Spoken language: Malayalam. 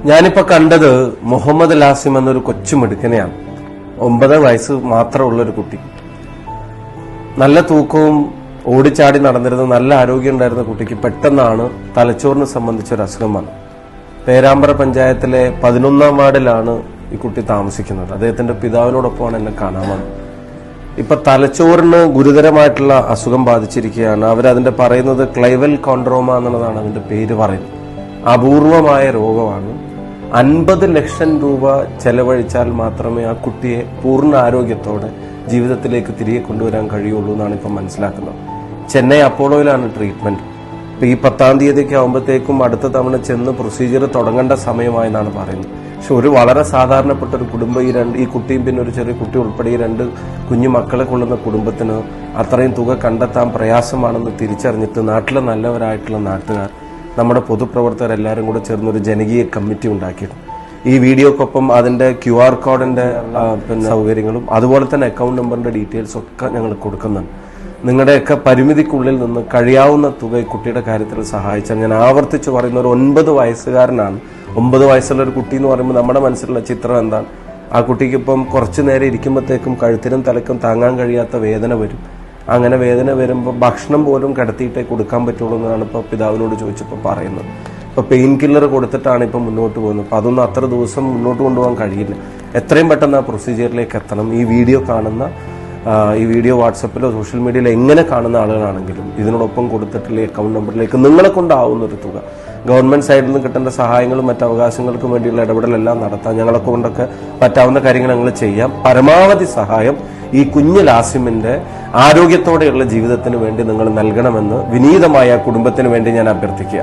ഞാനിപ്പോ കണ്ടത് മുഹമ്മദ് ലാസിം എന്നൊരു കൊച്ചു മിടുക്കനെയാണ്. 9 വയസ്സ് മാത്രമുള്ള ഒരു കുട്ടി. നല്ല തൂക്കവും ഓടിച്ചാടി നടന്നിരുന്ന നല്ല ആരോഗ്യം ഉണ്ടായിരുന്ന കുട്ടിക്ക് പെട്ടെന്നാണ് തലച്ചോറിനെ സംബന്ധിച്ചൊരു അസുഖം വന്നത്. പേരാമ്പ്ര പഞ്ചായത്തിലെ 11ാം വാർഡിലാണ് ഈ കുട്ടി താമസിക്കുന്നത്. അദ്ദേഹത്തിന്റെ പിതാവിനോടൊപ്പമാണ് എന്നെ കാണാൻ വന്നത്. ഇപ്പൊ തലച്ചോറിന് ഗുരുതരമായിട്ടുള്ള അസുഖം ബാധിച്ചിരിക്കുകയാണ്. അവരതിന്റെ പറയുന്നത് ക്ലൈവൽ കോൺഡ്രോമ എന്നുള്ളതാണ് അതിന്റെ പേര് പറയുന്നത്. അപൂർവമായ രോഗമാണ്. 50 ലക്ഷം രൂപ ചെലവഴിച്ചാൽ മാത്രമേ ആ കുട്ടിയെ പൂർണ്ണ ആരോഗ്യത്തോടെ ജീവിതത്തിലേക്ക് തിരികെ കൊണ്ടുവരാൻ കഴിയുള്ളൂ എന്നാണ് ഇപ്പം മനസ്സിലാക്കുന്നത്. ചെന്നൈ അപ്പോളോയിലാണ് ട്രീറ്റ്മെന്റ്. ഇപ്പൊ ഈ 10ാം തീയതിക്ക് ആകുമ്പോഴത്തേക്കും അടുത്ത തവണ ചെന്ന് പ്രൊസീജിയർ തുടങ്ങേണ്ട സമയമായെന്നാണ് പറയുന്നത്. പക്ഷെ ഒരു വളരെ സാധാരണപ്പെട്ട ഒരു കുടുംബം, ഈ കുട്ടിയും പിന്നെ ഒരു ചെറിയ കുട്ടി ഉൾപ്പെടെ ഈ 2 കുഞ്ഞു മക്കളെ കൊള്ളുന്ന കുടുംബത്തിന് അത്രയും തുക കണ്ടെത്താൻ പ്രയാസമാണെന്ന് തിരിച്ചറിഞ്ഞിട്ട് നാട്ടിലെ നല്ലവരായിട്ടുള്ള നാട്ടുകാർ, നമ്മുടെ പൊതുപ്രവർത്തകരെല്ലാവരും കൂടെ ചേർന്നൊരു ജനകീയ കമ്മിറ്റി ഉണ്ടാക്കിയിരുന്നു. ഈ വീഡിയോക്കൊപ്പം അതിന്റെ QR കോഡിന്റെ പിന്നെ സൗകര്യങ്ങളും അതുപോലെ തന്നെ അക്കൗണ്ട് നമ്പറിന്റെ ഡീറ്റെയിൽസ് ഒക്കെ ഞങ്ങൾ കൊടുക്കുന്നുണ്ട്. നിങ്ങളുടെയൊക്കെ പരിമിതിക്കുള്ളിൽ നിന്ന് കഴിയാവുന്ന തുക ഈ കുട്ടിയുടെ കാര്യത്തിൽ സഹായിച്ചാൽ, ഞാൻ ആവർത്തിച്ച് പറയുന്ന ഒരു 9 വയസ്സുകാരനാണ്. 9 വയസ്സുള്ള ഒരു കുട്ടി എന്ന് പറയുമ്പോൾ നമ്മുടെ മനസ്സിലുള്ള ചിത്രം എന്താണ്? ആ കുട്ടിക്ക് ഇപ്പം കുറച്ചു നേരം ഇരിക്കുമ്പോഴത്തേക്കും കഴുത്തിനും തലക്കും താങ്ങാൻ കഴിയാത്ത വേദന വരും. അങ്ങനെ വേദന വരുമ്പോൾ ഭക്ഷണം പോലും കിടത്തിയിട്ടേ കൊടുക്കാൻ പറ്റുള്ളൂ എന്നാണ് ഇപ്പോൾ പിതാവിനോട് ചോദിച്ചപ്പോൾ പറയുന്നത്. ഇപ്പോൾ പെയിൻ കില്ലർ കൊടുത്തിട്ടാണ് ഇപ്പം മുന്നോട്ട് പോകുന്നത്. അപ്പോൾ അതൊന്നും അത്ര ദിവസം മുന്നോട്ട് കൊണ്ടുപോകാൻ കഴിയില്ല. എത്രയും പെട്ടെന്ന് ആ പ്രൊസീജിയറിലേക്ക് എത്തണം. ഈ വീഡിയോ വാട്സപ്പിലോ സോഷ്യൽ മീഡിയയിലോ എങ്ങനെ കാണുന്ന ആളുകളാണെങ്കിലും ഇതിനോടൊപ്പം കൊടുത്തിട്ടുള്ള അക്കൗണ്ട് നമ്പറിലേക്ക് നിങ്ങളെ കൊണ്ടാവുന്ന ഒരു തുക, ഗവൺമെന്റ് സൈഡിൽ നിന്ന് കിട്ടേണ്ട സഹായങ്ങളും മറ്റ് അവകാശങ്ങൾക്കും വേണ്ടിയുള്ള ഇടപെടലെല്ലാം നടത്താം. ഞങ്ങളെ കൊണ്ടൊക്കെ പറ്റാവുന്ന കാര്യങ്ങൾ ഞങ്ങൾ ചെയ്യാം. പരമാവധി സഹായം ഈ കുഞ്ഞ് ലാസിമിന്റെ ആരോഗ്യത്തോടെയുള്ള ജീവിതത്തിന് വേണ്ടി നിങ്ങൾ നൽകണമെന്ന് വിനീതമായ കുടുംബത്തിന് വേണ്ടി ഞാൻ അഭ്യർത്ഥിക്കുക.